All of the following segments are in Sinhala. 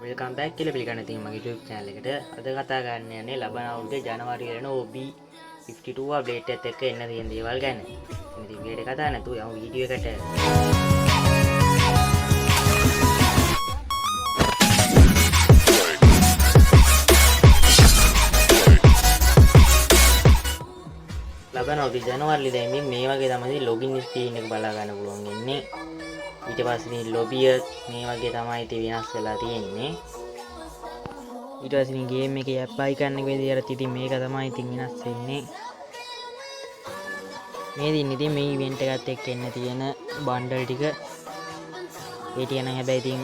වෙල්කම් බෑක් කියලා පිළිගන්න ඉතින් මගේ YouTube channel එකට. අද කතා කරන්න යන්නේ ලබන අවුරුද්දේ ජනවාරි වෙන OB 52 අප්ඩේට් එකත් එක්ක එන්න තියෙන දේවල් ගැන. ඉතින් වීඩියෝ කතා නැතුව යමු වීඩියෝ එකට. ලබන අවුරුද්දේ ජනවාරි දැන් මේ වගේ තමයි login screen එක බලා ගන්න පුළුවන් ඉන්නේ. ඊට පස්සේ ලොබිය මේ වගේ තමයි ඉතින් වෙනස් වෙලා තියෙන්නේ. ඊට පස්සේ ගේම් එකේ ඇප් අයිකන් එක විදියට ඉතින් මේක තමයි ඉතින් වෙනස් වෙන්නේ. මේ දින ඉතින් මේ ඉවෙන්ට් එකත් එක්ක එන්න තියෙන බන්ඩල් ටික ඒ ටික නම් හැබැයි ඉතින්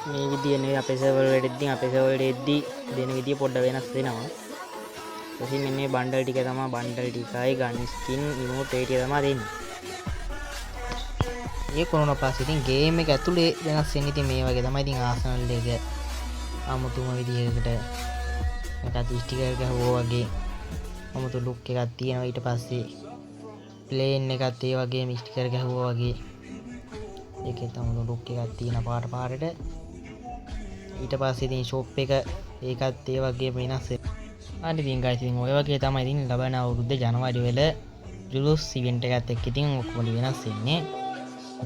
මේ විදිය නෙවෙයි අපේ සර්වර් වලට ඉතින් අපේ සර්වර් වලට එද්දි දෙන විදිය පොඩ්ඩක් වෙනස් වෙනවා. ඊට මෙන්න මේ බන්ඩල් ටික තමයි බන්ඩල් ටිකයි ගන් ස්කින් ඉමෝට් ඒ ටික තමයි දෙන්නේ. ये कोरोना पास ඉතින් ගේම් එක ඇතුලේ වෙනස් වෙන්නේ ඉතින් මේ වගේ තමයි ඉතින් ආසනල් එක 아무තුම විදිහකට මේකත් ස්ටිකර් ගහුවා වගේ 아무තු ලුක් එකක් තියෙනවා. ඊට පස්සේ ප්ලේන් එකත් ඒ වගේම ස්ටිකර් ගහුවා වගේ ඒකේ තමයි ලුක් එකක් තියෙන පාට පාටට. ඊට පස්සේ ඉතින් ෂොප් එක ඒකත් ඒ වගේ වෙනස් වෙනවා. අනිත් ඉතින් guys ඉතින් ඔය වගේ තමයි ඉතින් ලබන අවුරුද්ද ජනවාරි වල ජුලුස් ඉවෙන්ට් එකත් එක්ක ඉතින් ඔක්කොම වෙනස් වෙන්නේ.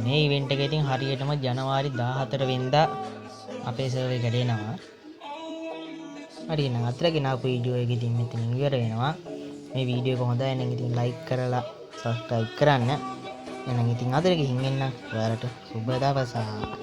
මේ ඉවෙන්ට් එක ඉතින් හරියටම ජනවාරි 14 වෙනිදා අපේ සර්වර් එකට එනවා. හරි එහෙනම් අතර ගෙනාපු වීඩියෝ එක ඉතින් මෙතන ඉවර වෙනවා. මේ වීඩියෝ එක හොඳයි නම් ඉතින් ලයික් කරලා සබ්ස්ක්‍රයිබ් කරන්න. එහෙනම් ඉතින් අතර ගිහින් එන්න. ඔයාලට සුබ දවසක්.